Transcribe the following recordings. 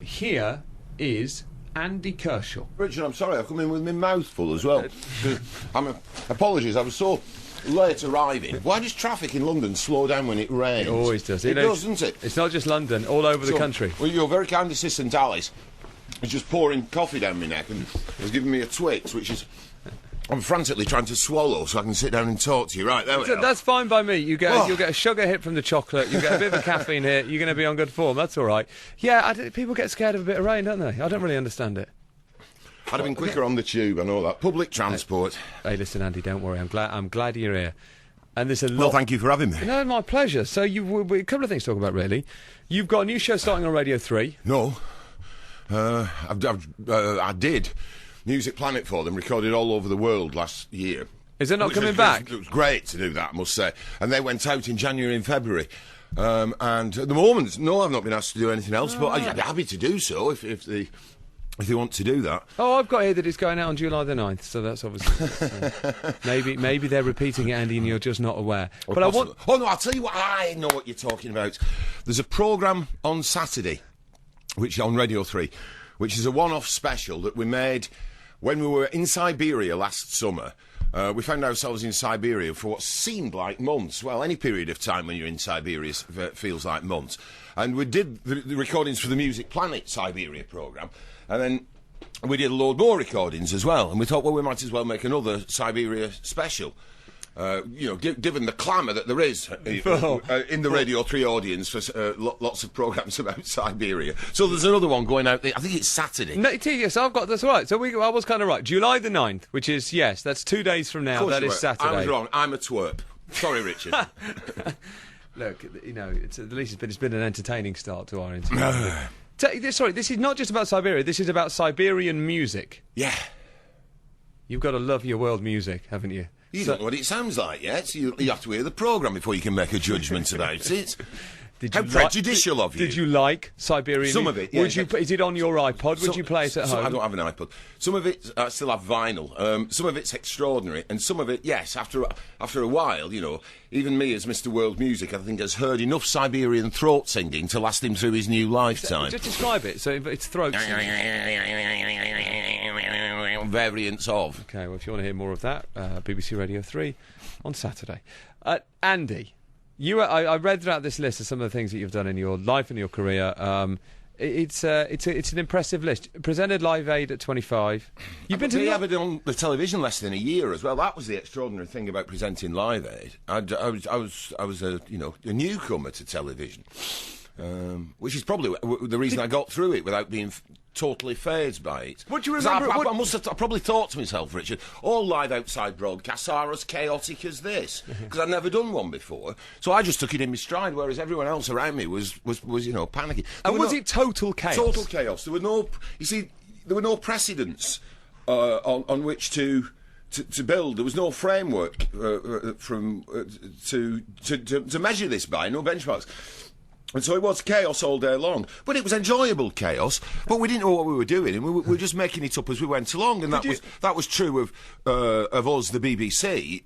Here is Andy Kershaw. Richard, I'm sorry, I've come in with my mouth full as well. Apologies, I was so late arriving. Why does traffic in London slow down when it rains? It always does. It does, doesn't it? It's not just London, all over the country. Well, your very kind assistant, Alice, is just pouring coffee down my neck and has given me a Twix, which is... I'm frantically trying to swallow so I can sit down and talk to you. Right, there we go. That's fine by me. You'll get a sugar hit from the chocolate, you get a bit of a caffeine hit, you're going to be on good form, that's all right. Yeah, people get scared of a bit of rain, don't they? I don't really understand it. I'd have been quicker on the tube, I know that. Public transport. Hey, listen, Andy, don't worry. I'm glad you're here. And there's a lot... Well, thank you for having me. No, my pleasure. So, a couple of things to talk about, really. You've got a new show starting on Radio 3. No. I did Music Planet for them, recorded all over the world last year. Is it not coming back? It was great to do that, I must say. And they went out in January and February. And at the moment, no, I've not been asked to do anything else, but I'd be happy to do so if they want to do that. Oh, I've got here that it's going out on July the 9th, so that's obviously... maybe they're repeating it, Andy, and you're just not aware. But possibly. I want... Oh, no, I'll tell you what, I know what you're talking about. There's a programme on Saturday, which is on Radio 3, which is a one-off special that we made when we were in Siberia last summer. We found ourselves in Siberia for what seemed like months. Well, any period of time when you're in Siberia feels like months. And we did the recordings for the Music Planet Siberia programme. And then we did a load more recordings as well. And we thought, well, we might as well make another Siberia special. Given the clamour that there is in the Radio 3 audience for lots of programmes about Siberia. So there's another one going out there. I think it's Saturday. No, yes, I've got that's right. So I was kind of right. July the 9th, which is, yes, that's 2 days from now. That is Saturday. I was wrong. I'm a twerp. Sorry, Richard. Look, at least it's been an entertaining start to our interview. Sorry, this is not just about Siberia. This is about Siberian music. Yeah. You've got to love your world music, haven't you? You don't know what it sounds like yet, so you have to hear the programme before you can make a judgment about it. How prejudicial of you. Did you like Siberian? Some of it, yeah. Is it on your iPod? Would you play it at home? I don't have an iPod. Some of it, I still have vinyl. Some of it's extraordinary, and some of it, yes, after a while, even me as Mr. World Music, I think, has heard enough Siberian throat singing to last him through his new lifetime. Just describe it. So it's throat singing. Variants of. Okay, well, if you want to hear more of that, BBC Radio 3 on Saturday. Andy, I read throughout this list of some of the things that you've done in your life and your career. It's an impressive list. Presented Live Aid at 25. You've been been on the television less than a year as well. That was the extraordinary thing about presenting Live Aid. I was a newcomer to television, which is probably the reason I got through it without being totally fazed by it. What do you remember? I probably thought to myself, Richard, all live outside broadcasts are as chaotic as this, because I'd never done one before. So I just took it in my stride, whereas everyone else around me was panicking. And was it total chaos? Total chaos. There were no precedents on which to build. There was no framework to measure this by, no benchmarks. And so it was chaos all day long. But it was enjoyable chaos, but we didn't know what we were doing, and we were just making it up as we went along, and that was true of us, the BBC,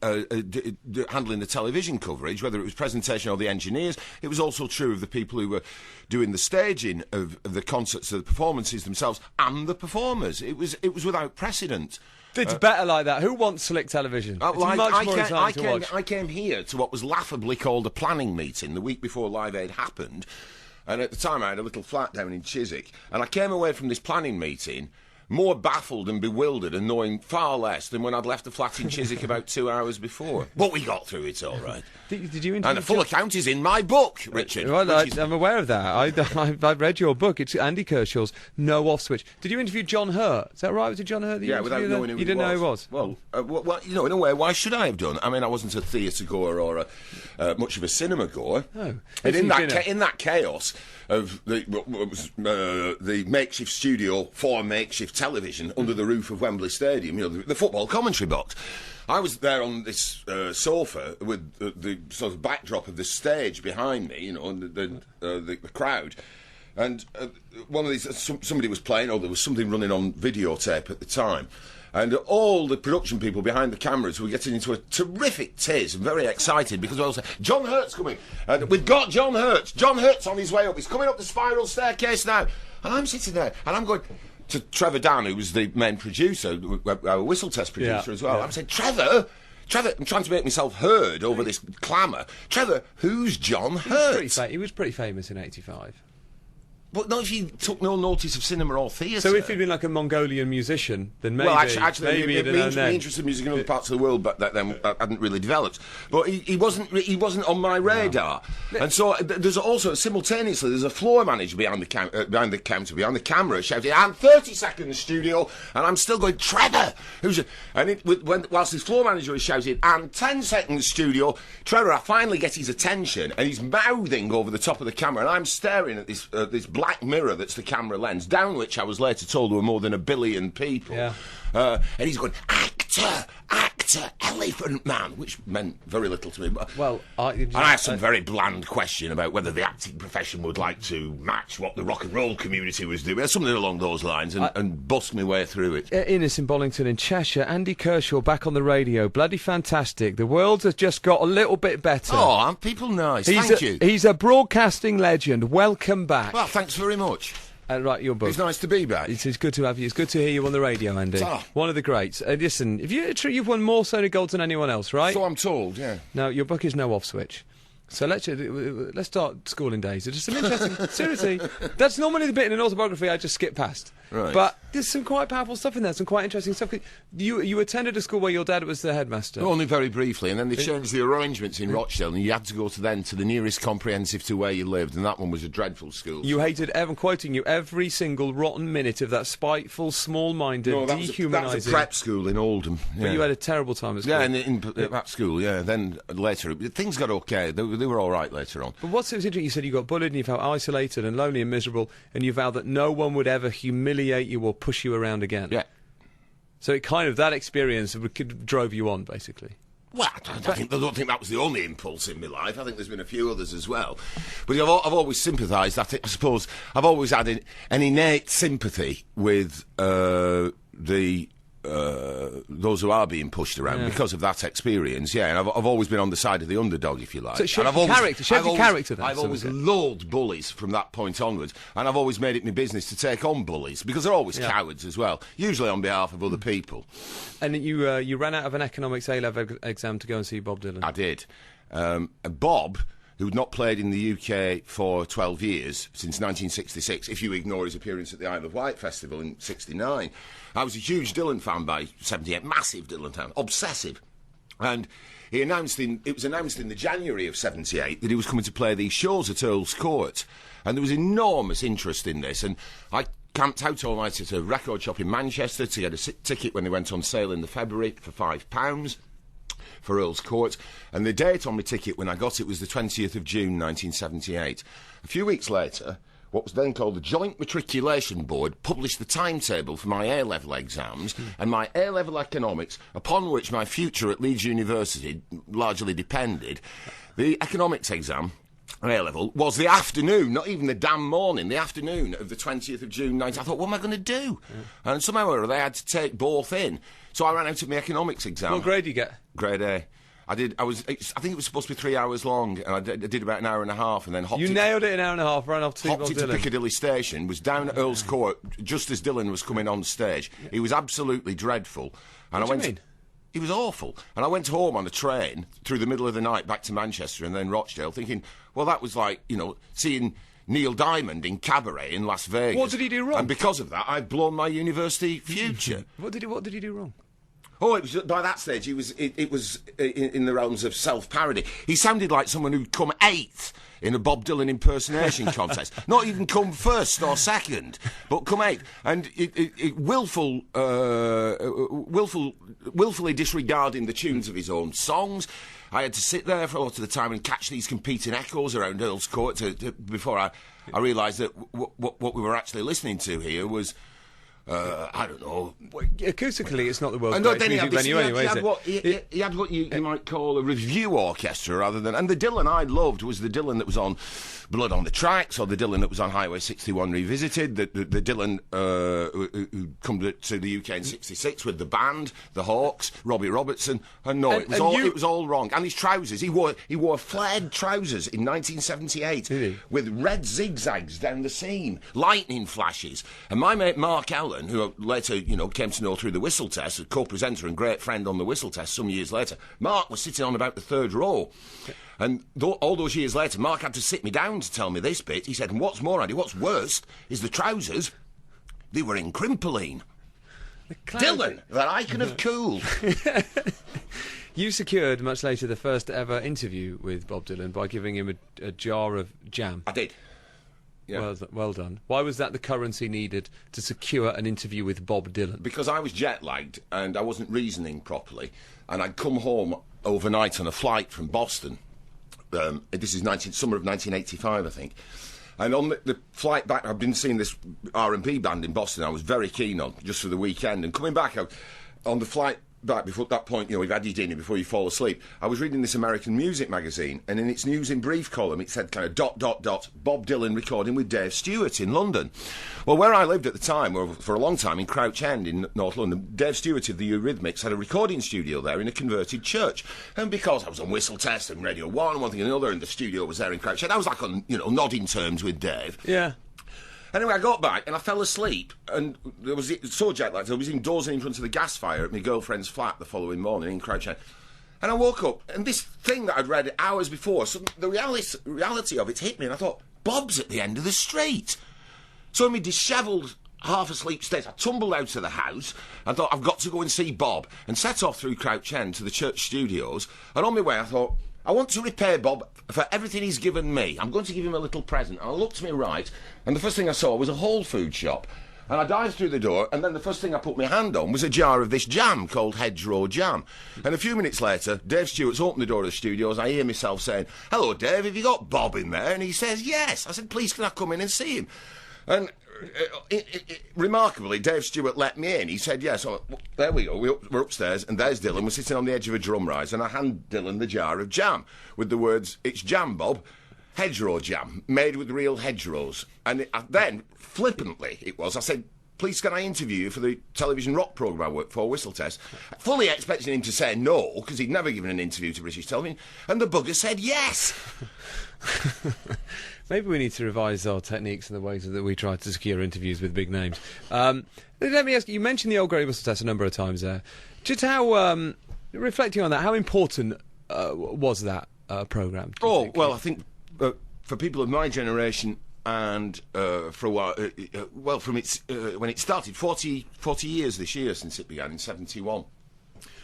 handling the television coverage, whether it was presentation or the engineers. It was also true of the people who were doing the staging of the concerts, of the performances themselves, and the performers. It was without precedent. It's better like that. Who wants slick television? It's much more exciting to watch. I came here to what was laughably called a planning meeting the week before Live Aid happened, and at the time I had a little flat down in Chiswick, and I came away from this planning meeting more baffled and bewildered and knowing far less than when I'd left the flat in Chiswick about 2 hours before. But we got through it all right. Did you? And a full account is in my book, Richard. Well, I'm aware of that. I've read your book. It's Andy Kershaw's No Off Switch. Did you interview John Hurt? Is that right? Was it John Hurt? Yeah, without knowing who he was. You didn't know who he was? Well, in a way, why should I have done? I mean, I wasn't a theatre goer or much of a cinema goer. Oh. And in that chaos of the makeshift studio for makeshift television under the roof of Wembley Stadium, the football commentary box. I was there on this sofa with the sort of backdrop of the stage behind me, and the crowd. And one of these, somebody was playing, or there was something running on videotape at the time. And all the production people behind the cameras were getting into a terrific tiz and very excited because they all said, John Hurt's coming. And we've got John Hurt. John Hurt's on his way up. He's coming up the spiral staircase now. And I'm sitting there, and I'm going to Trevor Dan, who was the main producer, our whistle test producer as well. I'm saying, Trevor, I'm trying to make myself heard over this clamour. Trevor, who's John Hurt? He was pretty famous in '85. But not if you took no notice of cinema or theatre. So if he'd been like a Mongolian musician, then maybe... Well, actually, maybe me interested in music in other parts of the world, but that then hadn't really developed. But he wasn't on my radar. No. And so there's also, simultaneously, there's a floor manager behind the camera, shouting, "And 30 seconds, studio," and I'm still going, "Trevor!" Whilst his floor manager is shouting, "And 10 seconds, studio," Trevor, I finally get his attention, and he's mouthing over the top of the camera, and I'm staring at this black mirror that's the camera lens, down which I was later told there were more than 1 billion people. Yeah. And he's going, actor, elephant man, which meant very little to me. Well, and I asked some very bland question about whether the acting profession would like to match what the rock and roll community was doing, something along those lines, and bust my way through it. Innes in Bollington in Cheshire, Andy Kershaw back on the radio, bloody fantastic. The world has just got a little bit better. Oh, aren't people nice? Thank you. He's a broadcasting legend. Welcome back. Well, thanks very much. Right, your book. It's nice to be back. It's good to have you. It's good to hear you on the radio, Andy. One of the greats. Listen, you've won more Sony Golds than anyone else, right? So I'm told, yeah. Now, your book is no off switch. So let's start schooling days. There's some interesting... Seriously, that's normally the bit in an autobiography I just skip past. Right. But there's some quite powerful stuff in there, some quite interesting stuff. You attended a school where your dad was the headmaster. Only very briefly, and then they changed the arrangements in Rochdale, and you had to go to the nearest comprehensive to where you lived, and that one was a dreadful school. You hated, I'm quoting you, every single rotten minute of that spiteful, small-minded, dehumanising... that was a prep school in Oldham. Yeah. But you had a terrible time at school. Yeah, in that school, yeah. Then later, things got okay. They were all right later on. But what's interesting, you said you got bullied and you felt isolated and lonely and miserable, and you vowed that no one would ever humiliate you or push you around again. Yeah. So it kind of, that experience drove you on, basically. Well, I don't think that was the only impulse in my life. I think there's been a few others as well. But I've always sympathised. I suppose I've always had an innate sympathy with those who are being pushed around because of that experience, and I've always been on the side of the underdog, if you like. So it shaped your character then. I've always loathed bullies from that point onwards, and I've always made it my business to take on bullies, because they're always cowards as well, usually on behalf of other people. And you ran out of an economics A-level exam to go and see Bob Dylan. I did. And Bob, who'd not played in the UK for 12 years, since 1966, if you ignore his appearance at the Isle of Wight Festival in 69. I was a huge Dylan fan by 78, massive Dylan fan, obsessive. And it was announced in the January of 78 that he was coming to play these shows at Earl's Court. And there was enormous interest in this. And I camped out all night at a record shop in Manchester to get a ticket when they went on sale in the February for £5. For Earl's Court, and the date on my ticket when I got it was the 20th of June 1978. A few weeks later, what was then called the Joint Matriculation Board published the timetable for my A-level exams and my A-level economics, upon which my future at Leeds University largely depended. The economics exam, A-level, was the afternoon, not even the damn morning, the afternoon of the 20th of June 19... I thought, what am I going to do? Yeah. And somehow or other, I had to take both in. So I ran out of my economics exam. What grade did you get? Grade A. I think it was supposed to be 3 hours long, and I did about an hour and a half, and then hopped... You nailed it in an hour and a half, ran off to hopped into Piccadilly Station, was down at Earl's Court just as Dylan was coming on stage. He was absolutely dreadful. And What do you mean? He was awful. And I went home on a train through the middle of the night back to Manchester and then Rochdale, thinking, well, that was like, seeing Neil Diamond in Cabaret in Las Vegas. What did he do wrong? And because of that, I've blown my university future. What did he do wrong? Oh, it was by that stage. It was in the realms of self-parody. He sounded like someone who'd come 8th in a Bob Dylan impersonation contest. Not even come 1st or 2nd, but come 8th. And willfully disregarding the tunes of his own songs. I had to sit there for a lot of the time and catch these competing echoes around Earl's Court before I realised that what we were actually listening to here was I don't know. Well, acoustically, it's not the world's And greatest then music venue anyway, is it? He had what you might call a review orchestra rather than... And the Dylan I loved was the Dylan that was on Blood on the Tracks, or the Dylan that was on Highway 61 Revisited, the Dylan who come to the UK in '66 with the band, the Hawks, Robbie Robertson. And no, it was all wrong. And his trousers, he wore flared trousers in 1978 with red zigzags down the seam, lightning flashes. And my mate Mark Allen, who later, came to know through the Whistle Test, a co-presenter and great friend on the Whistle Test some years later, Mark was sitting on about the third row. And all those years later, Mark had to sit me down to tell me this bit. He said, and what's more, Andy, what's worse is the trousers, they were in crimpoline. Dylan, that icon of cool. You secured, much later, the first ever interview with Bob Dylan by giving him a jar of jam. I did. Yeah. Well done. Why was that the currency needed to secure an interview with Bob Dylan? Because I was jet-lagged and I wasn't reasoning properly. And I'd come home overnight on a flight from Boston. This is summer of 1985, I think. And on the flight back, I've been seeing this R&B band in Boston I was very keen on, just for the weekend. And coming back, on the flight back, before that point, we've had your dinner before you fall asleep, I was reading this American music magazine, and in its news in brief column, it said kind of ... Bob Dylan recording with Dave Stewart in London. Well, where I lived at the time, or for a long time, in Crouch End in North London, Dave Stewart of the Eurythmics had a recording studio there in a converted church. And because I was on Whistle Test and Radio 1 and one thing and another, and the studio was there in Crouch End, I was like on, nodding terms with Dave. Yeah. Anyway, I got back and I fell asleep, and there was so jet lagged. I was indoors in front of the gas fire at my girlfriend's flat the following morning in Crouch End. And I woke up, and this thing that I'd read hours before, so the reality of it hit me, and I thought, Bob's at the end of the street. So in my dishevelled, half-asleep state, I tumbled out of the house and thought, I've got to go and see Bob, and set off through Crouch End to the church studios. And on my way, I thought, I want to repay Bob for everything he's given me. I'm going to give him a little present. And I looked to my right, and the first thing I saw was a Whole Food shop. And I dived through the door, and then the first thing I put my hand on was a jar of this jam called Hedgerow Jam. And a few minutes later, Dave Stewart's opened the door of the studios. I hear myself saying, "Hello, Dave, have you got Bob in there?" And he says, "Yes." I said, "Please, can I come in and see him?" And remarkably, Dave Stewart let me in. He said, "Yes." So there we go. We're upstairs, and there's Dylan. We're sitting on the edge of a drum rise, and I hand Dylan the jar of jam with the words, "It's jam, Bob. Hedgerow jam, made with real hedgerows." And then, flippantly, I said, "Please, can I interview you for the television rock programme I work for, Whistle Test?" Fully expecting him to say no, because he'd never given an interview to British television. And the bugger said yes. Maybe we need to revise our techniques and the ways that we try to secure interviews with big names. Let me ask you, mentioned the old Great Whistle Test a number of times there. Just how, reflecting on that, how important was that programme? Well, I think for people of my generation, and for a while, from its when it started, 40 years this year since it began in '71.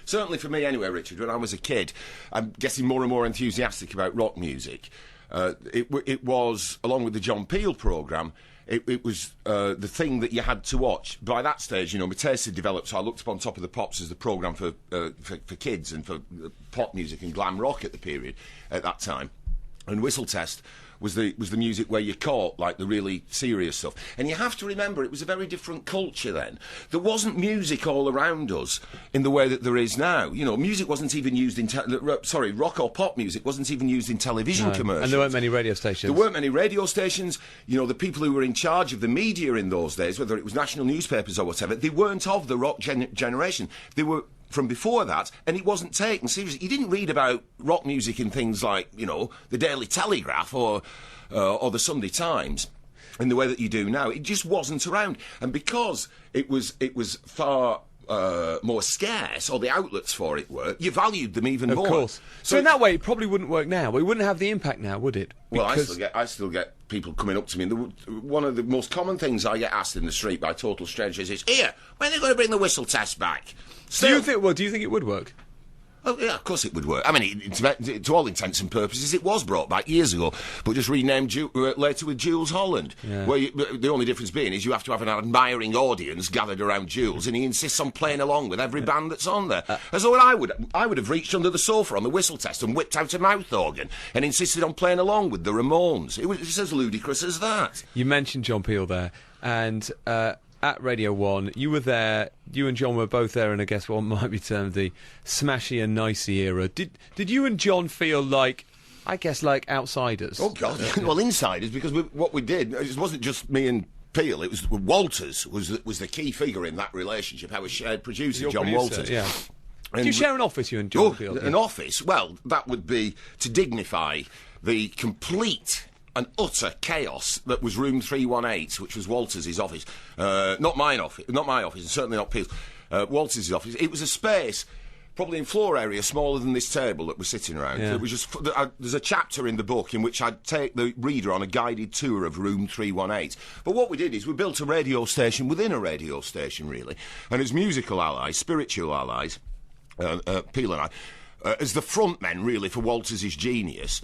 Certainly for me, anyway, Richard. When I was a kid, I'm getting more and more enthusiastic about rock music. It was, along with the John Peel programme, it was the thing that you had to watch. By that stage, my taste had developed, so I looked upon Top of the Pops as the programme for kids and for pop music and glam rock at that time. And Whistle Test was the music where you caught, like, the really serious stuff. And you have to remember, it was a very different culture then. There wasn't music all around us in the way that there is now. Music wasn't even used in... rock or pop music wasn't even used in television commercials. And there weren't many radio stations. There weren't many radio stations. The people who were in charge of the media in those days, whether it was national newspapers or whatever, they weren't of the rock generation. They were from before that, and it wasn't taken seriously. You didn't read about rock music in things like, the Daily Telegraph or the Sunday Times in the way that you do now. It just wasn't around. And because it was far more scarce, or the outlets for it were, you valued them even more. Of course. So in that way, it probably wouldn't work now. It wouldn't have the impact now, would it? Well, I still get people coming up to me. One of the most common things I get asked in the street by total strangers is, "Here, when are they going to bring the Whistle Test back?" Do you think it would work? Oh, yeah, of course it would work. I mean, to all intents and purposes, it was brought back years ago, but just renamed later with Jules Holland. Yeah. Where the only difference being is you have to have an admiring audience gathered around Jules, and he insists on playing along with every band that's on there. As though I would have reached under the sofa on the Whistle Test and whipped out a mouth organ and insisted on playing along with the Ramones. It's as ludicrous as that. You mentioned John Peel there, and at Radio 1. You were there. You and John were both there in, I guess, what might be termed the smashy and nicey era. Did you and John feel like, I guess, like outsiders? Oh, God. Well, insiders, because what we did, it wasn't just me and Peel, it was Walters was the key figure in that relationship. Our shared producer, John Walters. Yeah. And do you share an office, you and John Peel? An office? Well, that would be to dignify the complete and utter chaos that was room 318, which was Walters' office. Not my office, and certainly not Peel's. Walters' office. It was a space, probably in floor area, smaller than this table that we're sitting around. Yeah. It was just there's a chapter in the book in which I'd take the reader on a guided tour of room 318. But what we did is we built a radio station within a radio station, really, and as musical allies, spiritual allies, Peel and I, as the front men, really, for Walters' genius,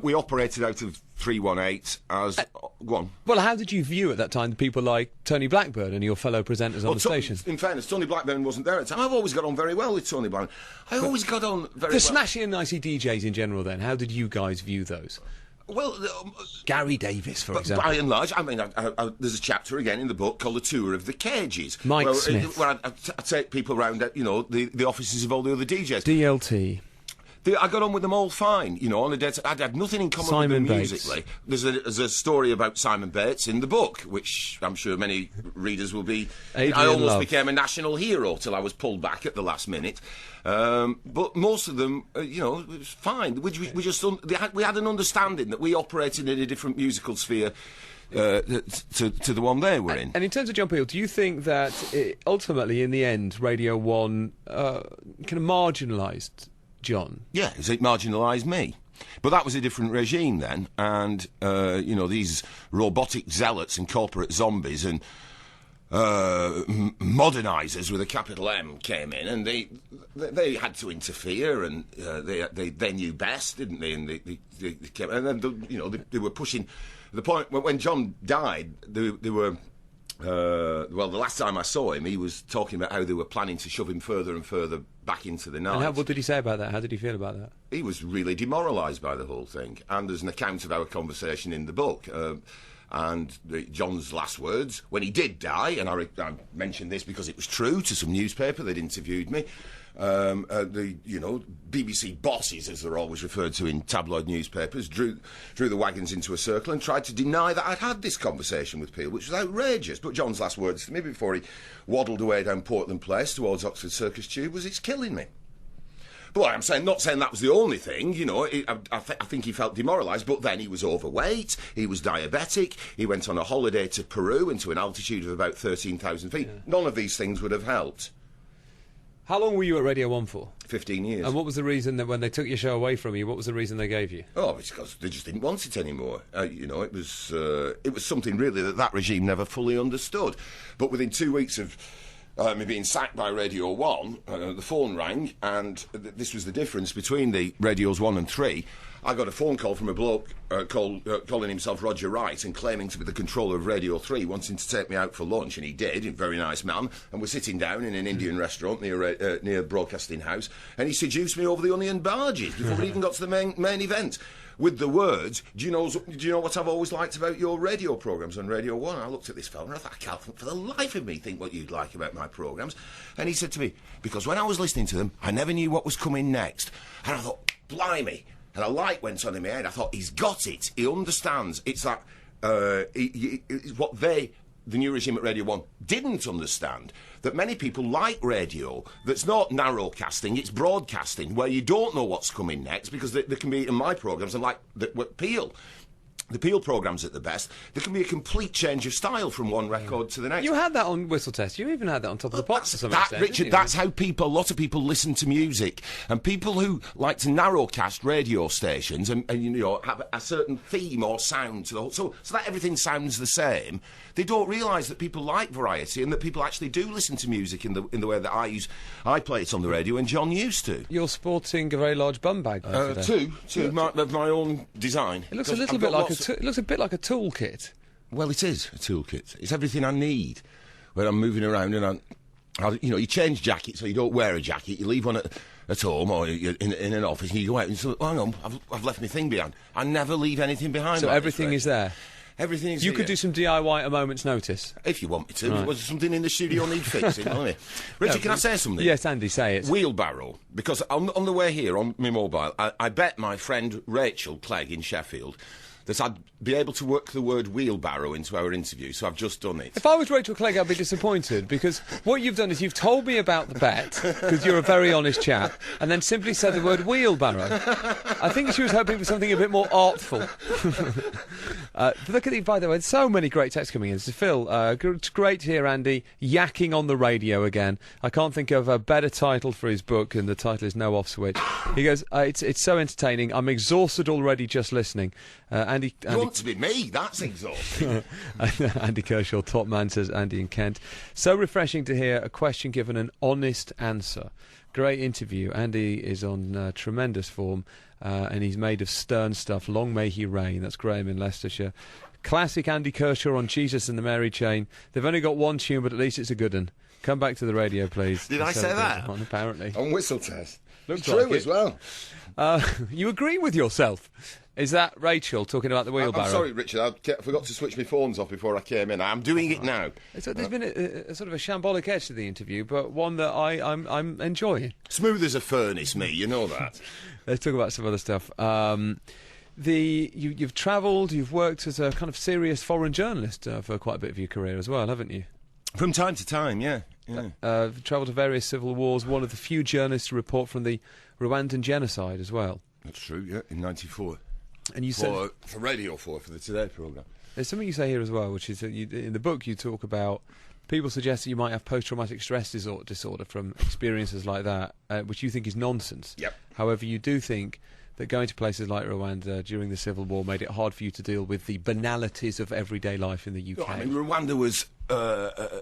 we operated out of 318 as... go on. Well, how did you view at that time the people like Tony Blackburn and your fellow presenters on the station? In fairness, Tony Blackburn wasn't there at the time. I've always got on very well with Tony Blackburn. I always got on very well. The smashy and nicey DJs in general, then, how did you guys view those? Well, Gary Davis, for example. By and large, I mean, there's a chapter again in the book called "The Tour of the Cages." Mike Smith. Where I take people around, the offices of all the other DJs. DLT. I got on with them all fine, on a day. I had nothing in common Simon with them Bates. musically. There's a story about Simon Bates in the book, which I'm sure many readers will be. Adrian I almost Love. became a national hero till I was pulled back at the last minute. But most of them, it was fine. We had an understanding that we operated in a different musical sphere to the one they were in. And in terms of John Peel, do you think that ultimately, in the end, Radio 1 kind of marginalised John? Yeah, it marginalised me. But that was a different regime then, and, these robotic zealots and corporate zombies and modernisers with a capital M came in, and they had to interfere, and they knew best, didn't they? And they came, and then they were pushing the point when John died. They were. The last time I saw him, he was talking about how they were planning to shove him further and further back into the night. And what did he say about that? How did he feel about that? He was really demoralised by the whole thing. And there's an account of our conversation in the book. John's last words, when he did die, and I mentioned this because it was true to some newspaper that interviewed me, the BBC bosses, as they're always referred to in tabloid newspapers, drew the wagons into a circle and tried to deny that I'd had this conversation with Peel, which was outrageous. But John's last words to me before he waddled away down Portland Place towards Oxford Circus Tube was, "It's killing me." But I'm not saying that was the only thing, I think he felt demoralised, but then he was overweight, he was diabetic, he went on a holiday to Peru into an altitude of about 13,000 feet. Yeah. None of these things would have helped. How long were you at Radio 1 for? 15 years. And what was the reason that when they took your show away from you, what was the reason they gave you? Oh, it's because they just didn't want it anymore. It was something really that regime never fully understood. But within 2 weeks of me being sacked by Radio 1, the phone rang, and this was the difference between the radios 1 and 3. I got a phone call from a bloke calling himself Roger Wright and claiming to be the controller of Radio 3, wanting to take me out for lunch, and he did, a very nice man, and we're sitting down in an Indian restaurant near Broadcasting House, and he seduced me over the onion barges before we even got to the main event, with the words, do you know what I've always liked about your radio programmes on Radio 1? I looked at this fella and I thought, I can't for the life of me think what you'd like about my programmes. And he said to me, because when I was listening to them, I never knew what was coming next. And I thought, blimey. And a light went on in my head. I thought, he's got it. He understands. It's that it's what the new regime at Radio 1 didn't understand, that many people like radio that's not narrowcasting, it's broadcasting, where you don't know what's coming next, because there can be, in my programmes, and like Peel, the Peel programmes at the best, there can be a complete change of style from one record to the next. You had that on Whistle Test. You even had that on Top of the Pops to some extent. Richard, that's how a lot of people listen to music. And people who like to narrowcast radio stations and have a certain theme or sound to the whole, so that everything sounds the same, they don't realise that people like variety and that people actually do listen to music in the way that I play it on the radio and John used to. You're sporting a very large bum bag today. Two of my own design. It looks a little bit like it looks a bit like a toolkit. Well, it is a toolkit. It's everything I need when I'm moving around, and you change jackets, so you don't wear a jacket. You leave one at home or you're in an office, and you go out and say, "Oh, hang on, I've left my thing behind." I never leave anything behind. So everything is there. Everything is You here. could do some DIY at a moment's notice. If you want me to. Right. Was there something in the studio need fixing? Richard, can I say something? Yes, Andy, say it. Wheelbarrow. Because on the way here, on my mobile, I bet my friend Rachel Clegg in Sheffield that I'd be able to work the word wheelbarrow into our interview, so I've just done it. If I was Rachel Clegg, I'd be disappointed, because what you've done is you've told me about the bet, because you're a very honest chap, and then simply said the word wheelbarrow. I think she was hoping for something a bit more artful. Look at it, by the way, so many great texts coming in. So Phil, it's great to hear Andy yakking on the radio again. I can't think of a better title for his book, and the title is No Off Switch. He goes, it's so entertaining. I'm exhausted already just listening. Andy, You want to be me? That's exhausting. Andy Kershaw, top man, says Andy in Kent. So refreshing to hear a question given an honest answer. Great interview. Andy is on tremendous form, and he's made of stern stuff. Long may he reign. That's Graham in Leicestershire. Classic Andy Kershaw on Jesus and the Mary Chain. They've only got one tune, but at least it's a good one. Come back to the radio, please. Did I say that? On, apparently. On Whistle Test. Looks True like it. as well. You agree with yourself? Is that Rachel talking about the wheelbarrow? I'm sorry, Richard. I forgot to switch my phones off before I came in. I'm doing it now. So there's been a sort of a shambolic edge to the interview, but one that I'm enjoying. Smooth as a furnace, me. You know that. Let's talk about some other stuff. You've travelled, you've worked as a kind of serious foreign journalist for quite a bit of your career as well, haven't you? From time to time, yeah. Travelled to various civil wars, one of the few journalists to report from the Rwandan genocide as well. That's true, yeah, in 94. And you said... For Radio 4, for the Today programme. There's something you say here as well, which is that in the book you talk about people suggest that you might have post-traumatic stress disorder from experiences like that, which you think is nonsense. Yep. However, you do think that going to places like Rwanda during the Civil War made it hard for you to deal with the banalities of everyday life in the UK. I mean, Rwanda was a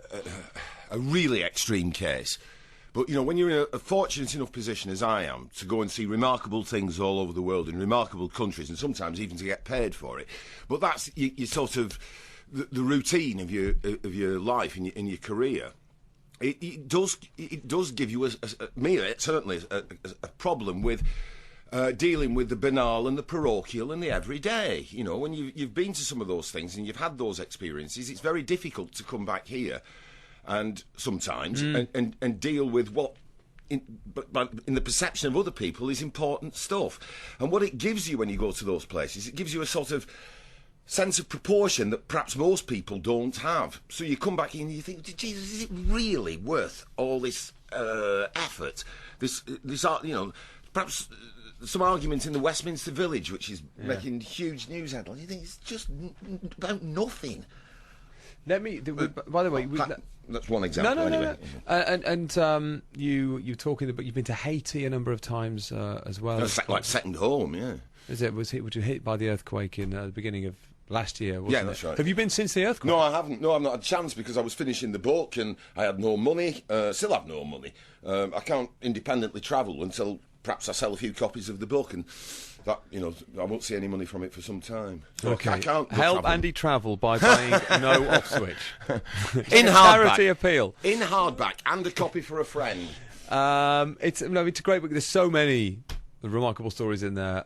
really extreme case. But, you know, when you're in a fortunate enough position as I am to go and see remarkable things all over the world in remarkable countries and sometimes even to get paid for it, but that's you sort of the routine of your life and your career. It does give you certainly a problem with dealing with the banal and the parochial and the everyday. You know, when you've been to some of those things and you've had those experiences, it's very difficult to come back here and sometimes and deal with what but in the perception of other people is important stuff. And what it gives you when you go to those places, it gives you a sort of sense of proportion that perhaps most people don't have. So you come back here and you think, Jesus, is it really worth all this effort? This you know, perhaps some argument in the Westminster Village, which is making huge news headlines. You think it's just about nothing. Let me. By the way, that's one example. No. And you talking about you've been to Haiti a number of times as well. That's like second home, yeah. Is it? Was you hit by the earthquake in the beginning of last year? Wasn't Yeah, that's it? right. Have you been since the earthquake? No, I haven't. No, I've not had a chance because I was finishing the book and I had no money. Still have no money. I can't independently travel until perhaps I sell a few copies of the book, and that, you know, I won't see any money from it for some time. So Okay. I can't help travel. Andy travel by buying No Off Switch in charity hardback. appeal. In hardback and a copy for a friend. It's a great book. There's so many remarkable stories in there.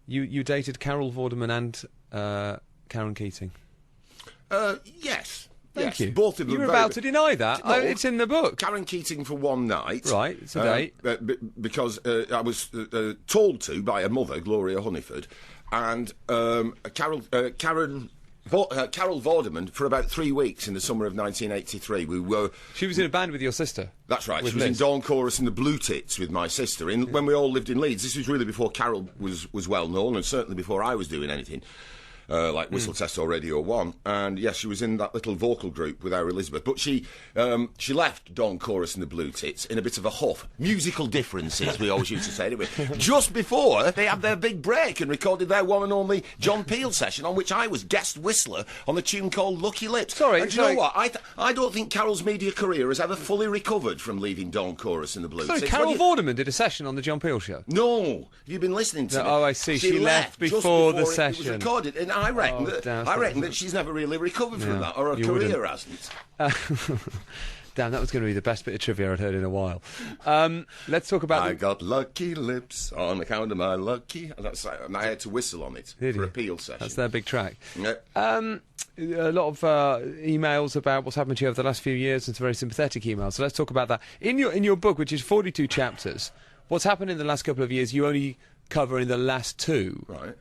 You dated Carol Vorderman and Karen Keating. Yes. Thank yes. you. Both of them. You were about to deny that. No. It's in the book. Karen Keating for one night. Right, it's a date. Because I was told to by a mother, Gloria Honeyford, and Carol Vorderman for about 3 weeks in the summer of 1983. She was in a band with your sister. That's right. With She was Liz. in Dawn Chorus and the Blue Tits with my sister when we all lived in Leeds. This was really before Carol was well known, and certainly before I was doing anything. Like Whistle Test or Radio 1, and yes, she was in that little vocal group with our Elizabeth, but she left Dawn Chorus and the Blue Tits in a bit of a huff. Musical differences, we always used to say, didn't we? Just before they had their big break and recorded their one and only John Peel session, on which I was guest whistler on a tune called Lucky Lips. Sorry, and do you know what? I don't think Carol's media career has ever fully recovered from leaving Dawn Chorus and the Blue Sorry, Tits. Carol Vorderman did a session on the John Peel show. No, have you been listening to me? Oh, I see. She left just before the it was session. recorded, and I reckon Oh, damn, that she's never really recovered from that, or her you career wouldn't. hasn't. Damn, that was going to be the best bit of trivia I'd heard in a while. Let's talk about... I got lucky lips on account of my lucky... I had to whistle on it for appeal session. That's their big track. Yeah. A lot of emails about what's happened to you over the last few years, and some very sympathetic emails. So let's talk about that. In your book, which is 42 chapters, what's happened in the last couple of years, you only cover in the last 2. Right.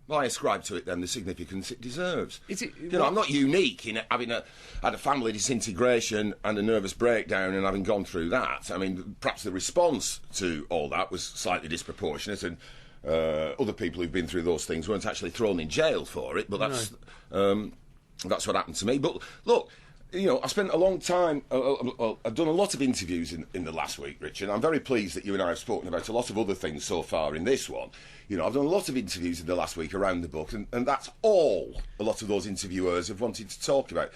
Well, I ascribe to it then the significance it deserves. Is it, I'm not unique in having had a family disintegration and a nervous breakdown and having gone through that. I mean, perhaps the response to all that was slightly disproportionate, and other people who've been through those things weren't actually thrown in jail for it, but that's what happened to me. But look, I spent a long time... I've done a lot of interviews in the last week, Richard. I'm very pleased that you and I have spoken about a lot of other things so far in this one. I've done a lot of interviews in the last week around the book, and that's all a lot of those interviewers have wanted to talk about.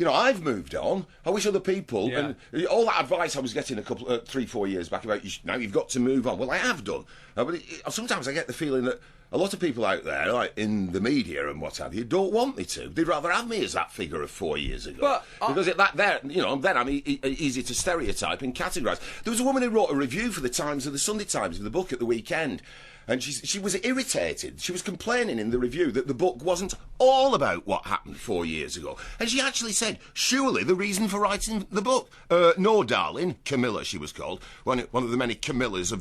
I've moved on. I wish other people... Yeah. And all that advice I was getting 3-4 years back about, now you've got to move on. Well, I have done. But sometimes I get the feeling that a lot of people out there, like in the media and what have you, don't want me to. They'd rather have me as that figure of 4 years ago. But because then I'm easy to stereotype and categorise. There was a woman who wrote a review for the Times of the Sunday Times of the book at the weekend, and she was irritated. She was complaining in the review that the book wasn't all about what happened 4 years ago. And she actually said, surely the reason for writing the book... no, darling, Camilla, she was called, one of the many Camillas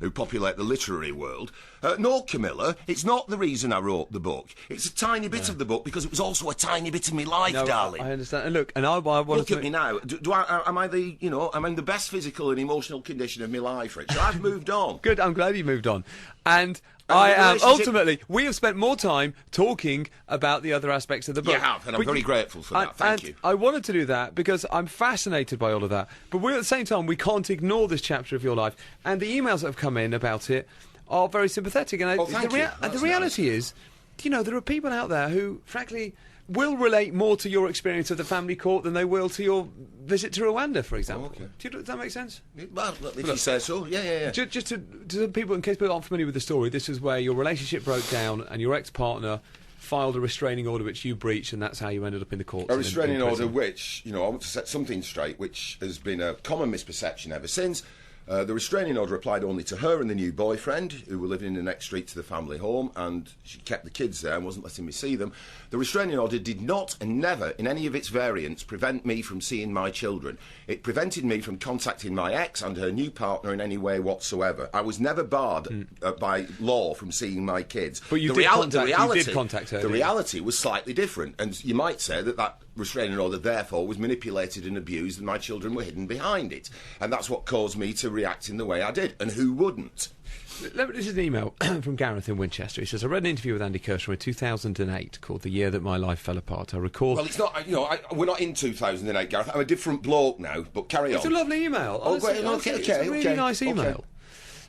who populate the literary world. No, Camilla, it's not the reason I wrote the book. It's a tiny bit of the book, because it was also a tiny bit of my life, darling. I understand. And look, and I want Look at me now. Am I I'm in the best physical and emotional condition of my life, Richard. I've moved on. Good, I'm glad you moved on. And I am ultimately. We have spent more time talking about the other aspects of the book. You have, and I'm very grateful for that. Thank you. I wanted to do that because I'm fascinated by all of that. But at the same time, we can't ignore this chapter of your life. And the emails that have come in about it are very sympathetic. And the reality is, there are people out there who, frankly, will relate more to your experience of the family court than they will to your visit to Rwanda, for example. Oh, okay. Does that make sense? Well, if you say so, yeah. Just to people, in case people aren't familiar with the story, this is where your relationship broke down and your ex-partner filed a restraining order which you breached, and that's how you ended up in the courts. A restraining order which, I want to set something straight, which has been a common misperception ever since. The restraining order applied only to her and the new boyfriend, who were living in the next street to the family home, and she kept the kids there and wasn't letting me see them. The restraining order did not, and never, in any of its variants, prevent me from seeing my children. It prevented me from contacting my ex and her new partner in any way whatsoever. I was never barred by law from seeing my kids. But you did contact her. The reality was slightly different, and you might say that restraining order therefore was manipulated and abused, and my children were hidden behind it. And that's what caused me to react in the way I did. And who wouldn't? This is an email from Gareth in Winchester. He says, I read an interview with Andy Kershaw in 2008 called The Year That My Life Fell Apart. I recall... Well, it's not, we're not in 2008, Gareth. I'm a different bloke now, but carry on. It's a lovely email. Honestly, Okay. It's a really nice email.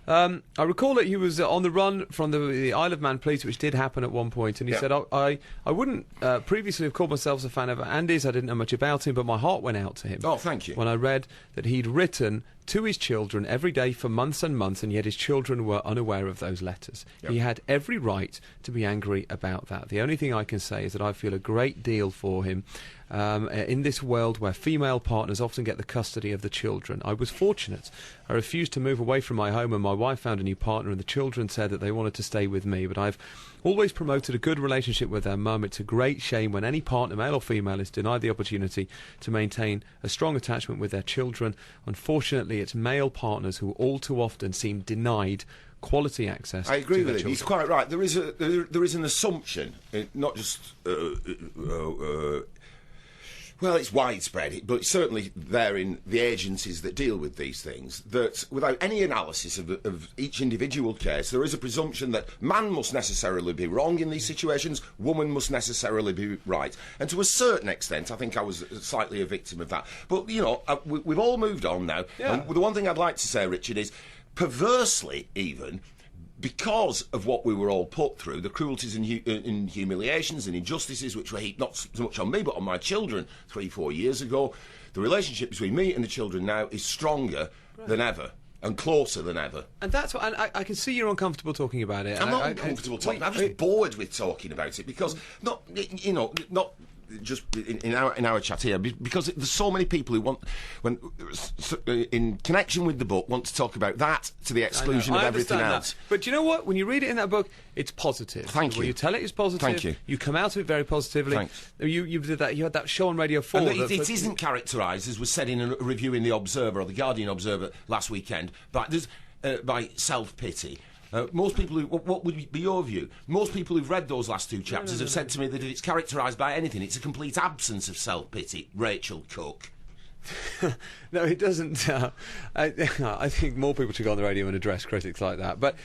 I recall that he was on the run from the Isle of Man police, which did happen at one point, and he said, I wouldn't previously have called myself a fan of Andy's. I didn't know much about him, but my heart went out to him. Oh, thank you. When I read that he'd written to his children every day for months and months, and yet his children were unaware of those letters. Yep. He had every right to be angry about that. The only thing I can say is that I feel a great deal for him. In this world where female partners often get the custody of the children. I was fortunate. I refused to move away from my home, and my wife found a new partner, and the children said that they wanted to stay with me, but I've always promoted a good relationship with their mum. It's a great shame when any partner, male or female, is denied the opportunity to maintain a strong attachment with their children. Unfortunately, it's male partners who all too often seem denied quality access. I agree to with their him. children. He's quite right. There is an assumption, not just well, it's widespread, but it's certainly there in the agencies that deal with these things, that without any analysis of each individual case, there is a presumption that man must necessarily be wrong in these situations, woman must necessarily be right. And to a certain extent, I think I was slightly a victim of that. But, we've all moved on now. Yeah. And the one thing I'd like to say, Richard, is perversely even, because of what we were all put through, the cruelties and humiliations and injustices which were heaped not so much on me but on my children 3-4 years ago, the relationship between me and the children now is stronger than ever and closer than ever. And that's what I can see you're uncomfortable talking about it. I'm not uncomfortable talking. I'm just bored with talking about it because not just in our chat here, because there's so many people who in connection with the book, want to talk about that to the exclusion of everything else. But do you know what? When you read it in that book, it's positive. Thank you. When you tell it, it's positive. Thank you. You come out of it very positively. Thanks. You did that. You had that show on Radio 4. And it isn't characterised, as was said in a review in The Observer or The Guardian Observer last weekend, by self-pity. Most people what would be your view? Most people who've read those last two chapters have said to me that if it's characterised by anything, it's a complete absence of self-pity. Rachel Cook. No, it doesn't. I think more people should go on the radio and address critics like that. But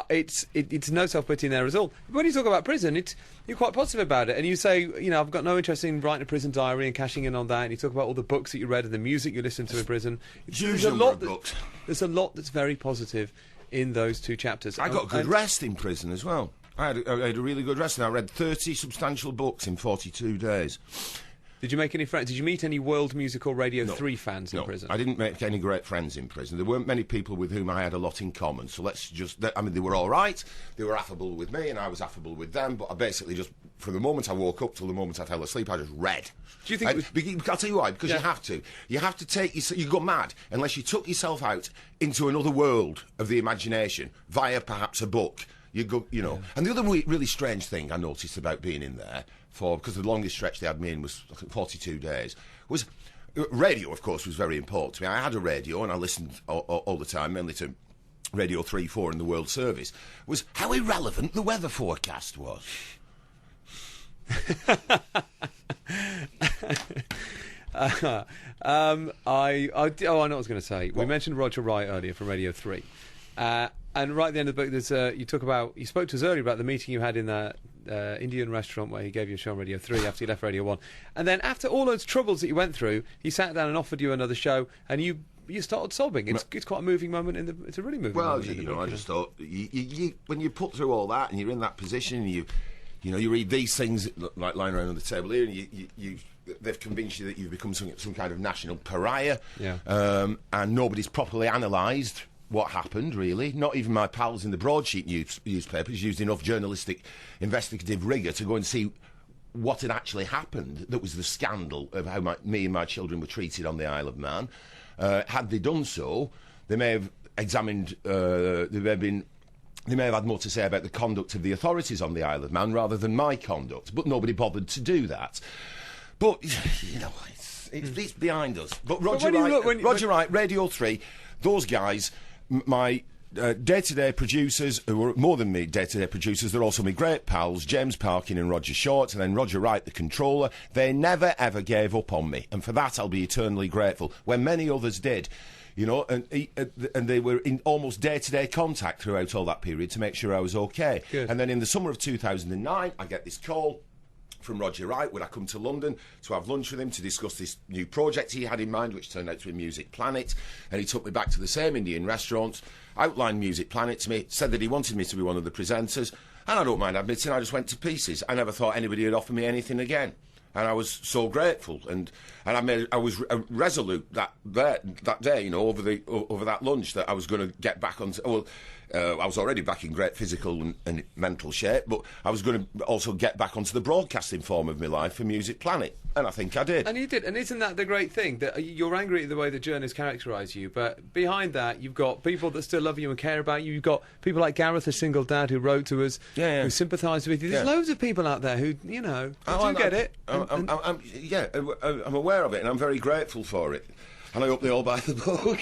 it's no self-pity in there at all. When you talk about prison, you're quite positive about it, and you say, I've got no interest in writing a prison diary and cashing in on that. And you talk about all the books that you read and the music you listened to in prison. There's a lot of books. There's a lot that's very positive in those two chapters. I got good rest in prison as well. I had a really good rest, and I read 30 substantial books in 42 days. Did you make any friends? Did you meet any World Music or Radio 3 fans in prison? I didn't make any great friends in prison. There weren't many people with whom I had a lot in common. So they were all right. They were affable with me, and I was affable with them. But I basically just, from the moment I woke up till the moment I fell asleep, I just read. Do you think? I'll tell you why. Because you have to. You have to take. You go mad unless you took yourself out into another world of the imagination via perhaps a book. You go, And the other really strange thing I noticed about being in there, because the longest stretch they had me in was, I think, 42 days, was radio, of course, was very important to me. I had a radio and I listened all the time, mainly to Radio 3, 4 and the World Service, was how irrelevant the weather forecast was. I know what I was going to say. What? We mentioned Roger Wright earlier from Radio 3. And right at the end of the book, you spoke to us earlier about the meeting you had in that Indian restaurant where he gave you a show on Radio 3 after you left Radio 1. And then after all those troubles that you went through, he sat down and offered you another show, and you started sobbing. It's quite a moving moment it's a really moving moment. Well, I just thought, when you put through all that and you're in that position, you read these things like lying around on the table here, and they've convinced you that you've become some kind of national pariah, and nobody's properly analysed what happened, really. Not even my pals in the broadsheet newspapers used enough journalistic investigative rigour to go and see what had actually happened. That was the scandal of how me and my children were treated on the Isle of Man. Had they done so, they may have examined, they may have had more to say about the conduct of the authorities on the Isle of Man rather than my conduct, but nobody bothered to do that. But, it's behind us. But Roger Wright, Radio 3, those guys, my day-to-day producers, who were more than me day-to-day producers, they're also my great pals, James Parkin and Roger Short, and then Roger Wright, the controller. They never, ever gave up on me, and for that I'll be eternally grateful, when many others did. And they were in almost day-to-day contact throughout all that period to make sure I was okay. Good. And then in the summer of 2009, I get this call from Roger Wright. Would I come to London to have lunch with him to discuss this new project he had in mind, which turned out to be Music Planet? And he took me back to the same Indian restaurant, outlined Music Planet to me, said that he wanted me to be one of the presenters, and I don't mind admitting I just went to pieces. I never thought anybody would offer me anything again. And I was so grateful, and I was resolute that day, over that lunch, that I was going to get back onto. Well, I was already back in great physical and mental shape, but I was going to also get back onto the broadcasting form of my life for Music Planet, and I think I did. And you did, and isn't that the great thing, that you're angry at the way the journalists characterise you, but behind that you've got people that still love you and care about you. You've got people like Gareth, a single dad, who wrote to us, who sympathised with you. There's loads of people out there who, do get it. I'm aware of it, and I'm very grateful for it. And I hope they all buy the book.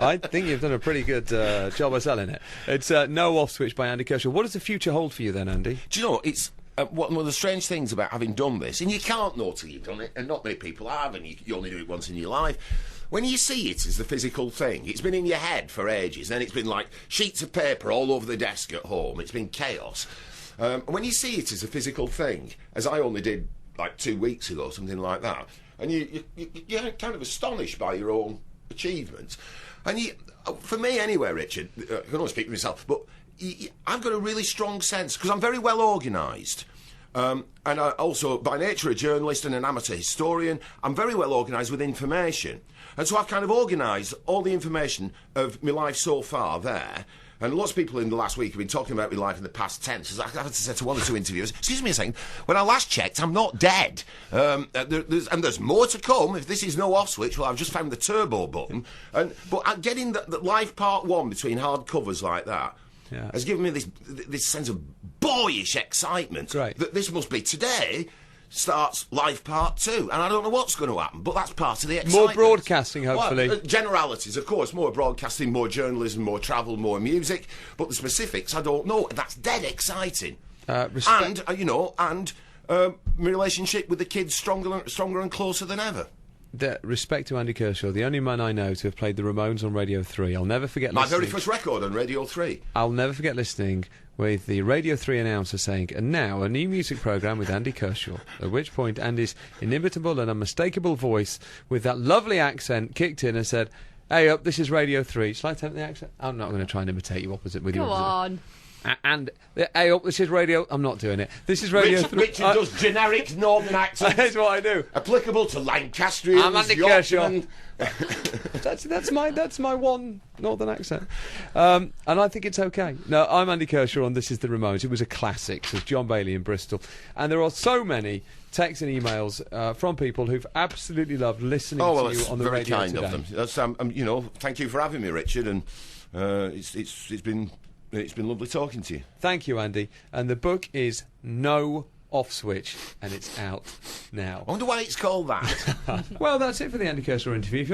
I think you've done a pretty good job of selling it. It's No Off Switch by Andy Kershaw. What does the future hold for you then, Andy? Do you know, it's one of the strange things about having done this, and you can't know till you've done it, and not many people have, and you only do it once in your life. When you see it as the physical thing, it's been in your head for ages, and it's been like sheets of paper all over the desk at home. It's been chaos. When you see it as a physical thing, as I only did like 2 weeks ago, something like that, and you're kind of astonished by your own achievements. And for me anyway, Richard, I can only speak for myself, but I've got a really strong sense, because I'm very well organised. And I also, by nature, a journalist and an amateur historian, I'm very well organised with information. And so I've kind of organised all the information of my life so far there, And lots of people in the last week have been talking about my life in the past tense. I've had to say to one or two interviewers, excuse me a second, when I last checked, I'm not dead. There's more to come. If this is no off switch, well, I've just found the turbo button. But getting the life part one between hard covers like that has given me this sense of boyish excitement. Right. That this must be today starts life part two, and I don't know what's going to happen, but that's part of the excitement. More broadcasting, hopefully. Well, generalities, of course, more broadcasting, more journalism, more travel, more music, but the specifics, I don't know. That's dead exciting. My relationship with the kids stronger and closer than ever. Respect to Andy Kershaw, the only man I know to have played the Ramones on Radio 3. I'll never forget my listening. very first record on Radio 3. I'll never forget listening with the Radio 3 announcer saying, and now a new music programme with Andy Kershaw, at which point Andy's inimitable and unmistakable voice with that lovely accent kicked in and said, hey up, this is Radio 3. Shall I attempt the accent? I'm not going to try and imitate you opposite with you. Go on. And hey up, this is Radio... I'm not doing it. This is Radio 3. Richard does generic northern accents. That's what I do. Applicable to Lancastrians, I'm Andy Kershaw. Yorkshiremen. That's my one northern accent, and I think it's okay. No, I'm Andy Kershaw, and this is the Ramones. It was a classic with John Bailey in Bristol, and there are so many texts and emails from people who've absolutely loved listening to you on the radio today. Very kind of them. That's, thank you for having me, Richard, and it's been lovely talking to you. Thank you, Andy. And the book is No Off Switch, and it's out now. I wonder why it's called that. Well, that's it for the Andy Kershaw interview. If